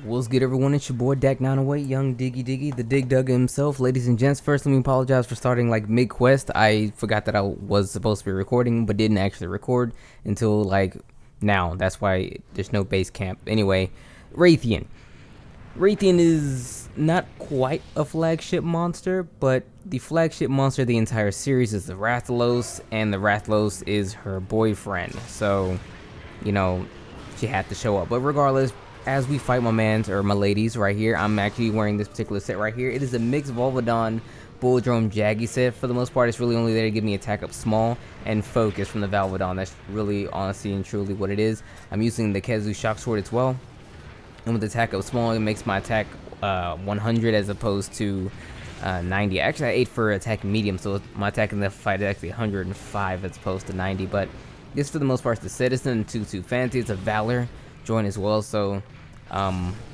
What's good, everyone? It's your boy Dak908, Young Diggy Diggy, the Dig Dug himself. Ladies and gents, first let me apologize for starting like mid-quest. I forgot that I was supposed to be recording, but didn't actually record until like now. That's why there's no base camp. Anyway, Rathian. Rathian is not quite a flagship monster, but the flagship monster of the entire series is the Rathalos, and the Rathalos is her boyfriend. So, you know, she had to show up. But regardless, as we fight my mans or my ladies right here, I'm actually wearing this particular set right here. It is a mixed Volvodon Bulldrome Jaggy set. For the most part, it's really only there to give me attack up small and focus from the Valvodon. That's really honestly and truly what it is. I'm using the Kezu Shock Sword as well. And with attack up small, it makes my attack 100 as opposed to 90. Actually, I ate for attack medium, so my attack in the fight is actually 105 as opposed to 90. But this, for the most part, is the Citizen 2-2 Fancy. It's a Valor join as well, so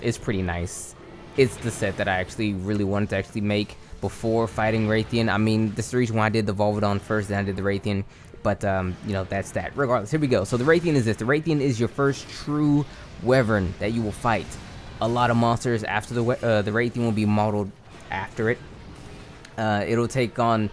it's pretty nice. It's the set that I actually really wanted to actually make before fighting Rathian. I mean, this is the reason why I did the Volvodon first, then I did the Rathian. But, you know, that's that. Regardless, here we go. So the Rathian is this. The Rathian is your first true Wyvern that you will fight. A lot of monsters after the Rathian will be modeled after it. It'll take on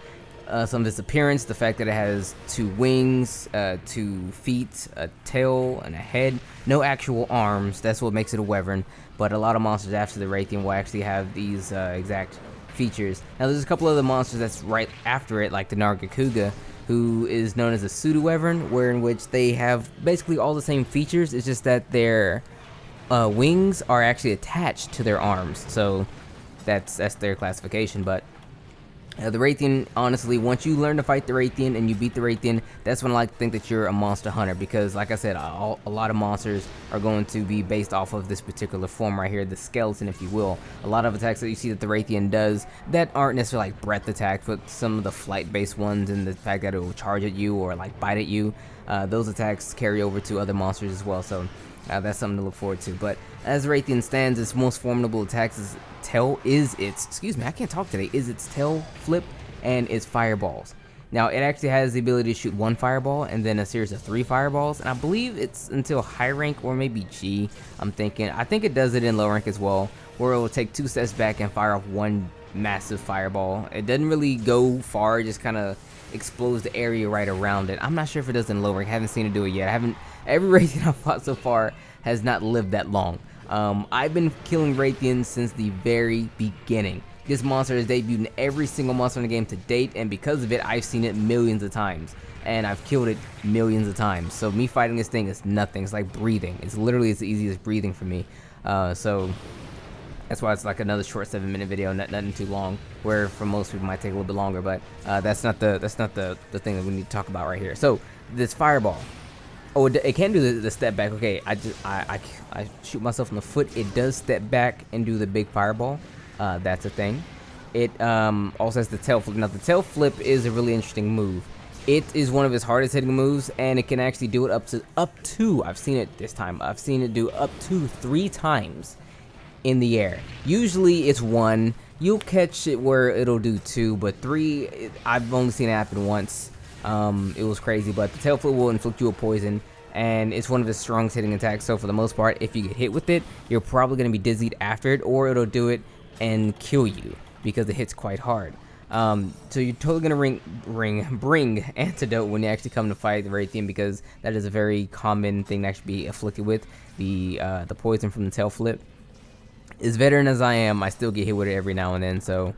some of its appearance, the fact that it has 2 wings, 2 feet, a tail, and a head. No actual arms. That's what makes it a Wyvern. But a lot of monsters after the Rathian will actually have these exact features. Now, there's a couple other monsters that's right after it, like the Nargacuga, who is known as a pseudo-Wyvern, where in which they have basically all the same features. It's just that their wings are actually attached to their arms. So that's their classification. But the Rathian, honestly, once you learn to fight the Rathian and you beat the Rathian, that's when I like to think that you're a monster hunter, because like I said, a lot of monsters are going to be based off of this particular form right here, the skeleton, if you will. A lot of attacks that you see that the Rathian does that aren't necessarily like breath attacks, but some of the flight based ones, and the fact that it will charge at you or like bite at you, those attacks carry over to other monsters as well. So that's something to look forward to. But as Rathian stands, its most formidable attacks is its tail flip and its fireballs. Now, it actually has the ability to shoot 1 fireball and then a series of 3 fireballs, and I believe it's until high rank or maybe G. I think it does it in low rank as well, where it will take 2 steps back and fire off 1 massive fireball. It doesn't really go far, it just kind of explodes the area right around it. I'm not sure if it does in low rank. I haven't seen it do it yet. Every Rathian I've fought so far has not lived that long. I've been killing Rathians since the very beginning. This monster has debuted in every single monster in the game to date, and because of it, I've seen it millions of times, and I've killed it millions of times. So me fighting this thing is nothing. It's like breathing. It's literally as easy as breathing for me. So that's why it's like another short 7-minute video, nothing too long. Where for most people it might take a little bit longer, but that's not the thing that we need to talk about right here. So this fireball. Oh, it can do the step back. Okay, I shoot myself in the foot. It does step back and do the big fireball. That's a thing. It also has the tail flip. Now, the tail flip is a really interesting move. It is one of its hardest hitting moves, and it can actually do it up to. I've seen it this time. I've seen it do up to 3 times in the air. Usually it's 1. You'll catch it where it'll do 2, but 3, I've only seen it happen once. It was crazy, but the tail flip will inflict you a poison, and it's one of its strongest hitting attacks. So for the most part, if you get hit with it, you're probably going to be dizzied after it, or it'll do it and kill you because it hits quite hard. So you're totally going to bring antidote when you actually come to fight the Rathian, because that is a very common thing to actually be afflicted with, the poison from the tail flip. As veteran as I am, I still get hit with it every now and then, so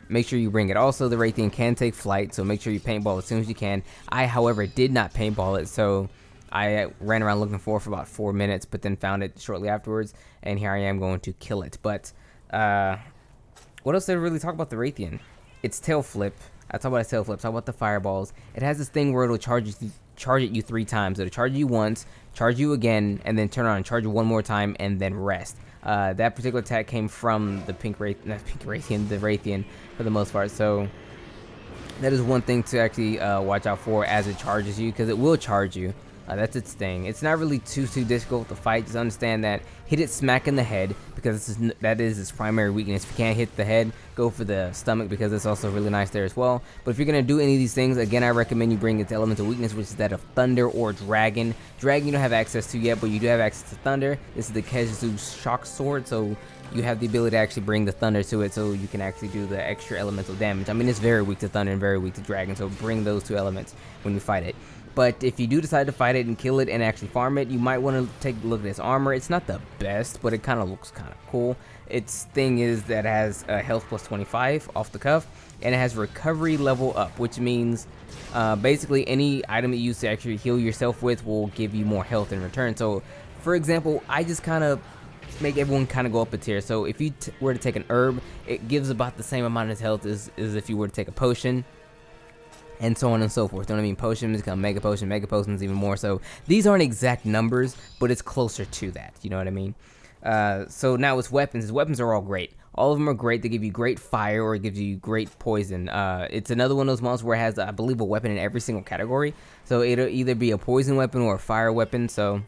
make sure you bring it. Also, the Rathian can take flight, so make sure you paintball as soon as you can. I, however, did not paintball it, so I ran around looking for it for about 4 minutes, but then found it shortly afterwards, and here I am going to kill it. But what else did I really talk about the Rathian? Its tail flip. I talk about its tail flip. Talk about the fireballs. It has this thing where it'll charge at you 3 times. It'll charge you once, charge you again, and then turn on and charge you 1 more time, and then rest. That particular attack came from the the Rathian for the most part. So that is one thing to actually watch out for as it charges you, because it will charge you. That's its thing. It's not really too difficult to fight. Just understand that hit it smack in the head, because that is its primary weakness. If you can't hit the head, go for the stomach, because it's also really nice there as well. But if you're gonna do any of these things, again, I recommend you bring its elemental weakness, which is that of thunder or dragon. Dragon you don't have access to yet, but you do have access to thunder. This is the Kezu's shock sword, so you have the ability to actually bring the thunder to it, so you can actually do the extra elemental damage. I mean, it's very weak to thunder and very weak to dragon, so bring those two elements when you fight it. But if you do decide to fight it and kill it and actually farm it, you might want to take a look at its armor. It's not the best, but it kind of looks kind of cool. Its thing is that it has health plus 25 off the cuff, and it has recovery level up, which means basically any item that you use to actually heal yourself with will give you more health in return. So, for example, I just kind of make everyone kind of go up a tier. So if you were to take an herb, it gives about the same amount of health as if you were to take a potion, and so on and so forth. You know what I mean? Potions become mega potions even more. So these aren't exact numbers, but it's closer to that. You know what I mean? So now its weapons. His weapons are all great. All of them are great. They give you great fire, or it gives you great poison. It's another one of those monsters where it has, I believe, a weapon in every single category. So it'll either be a poison weapon or a fire weapon. So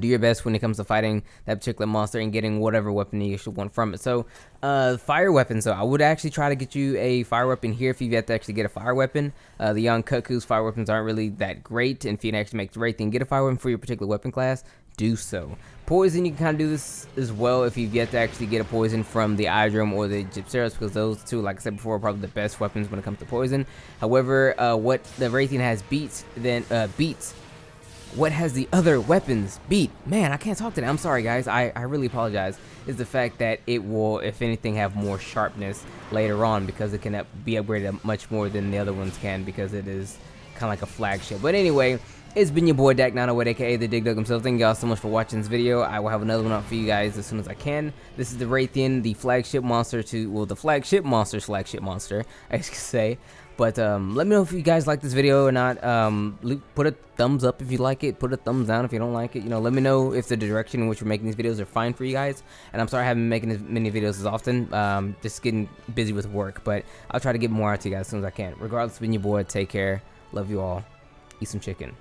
do your best when it comes to fighting that particular monster and getting whatever weapon you should want from it. So, fire weapon. So I would actually try to get you a fire weapon here if you have to actually get a fire weapon. The young Cuckoo's fire weapons aren't really that great, and if you can actually make the right thing, get a fire weapon for your particular weapon class, do so. Poison, you can kind of do this as well if you get to actually get a poison from the Idrum or the Gypceros, because those two, like I said before, are probably the best weapons when it comes to poison. However, what the Rathian has beats what has the other weapons beat? Man, I can't talk today. I'm sorry, guys. I really apologize. Is the fact that it will, if anything, have more sharpness later on, because it can be upgraded much more than the other ones can, because it is kind of like a flagship. But anyway, it's been your boy Dak908, aka the Dig Dug himself. Thank y'all so much for watching this video. I will have another one out for you guys as soon as I can. This is the Rathian, the flagship monster the flagship monster, I should say. But let me know if you guys like this video or not. Put a thumbs up if you like it. Put a thumbs down if you don't like it. You know, let me know if the direction in which we're making these videos are fine for you guys. And I'm sorry I haven't been making as many videos as often. Just getting busy with work. But I'll try to get more out to you guys as soon as I can. Regardless, it's been your boy. Take care. Love you all. Eat some chicken.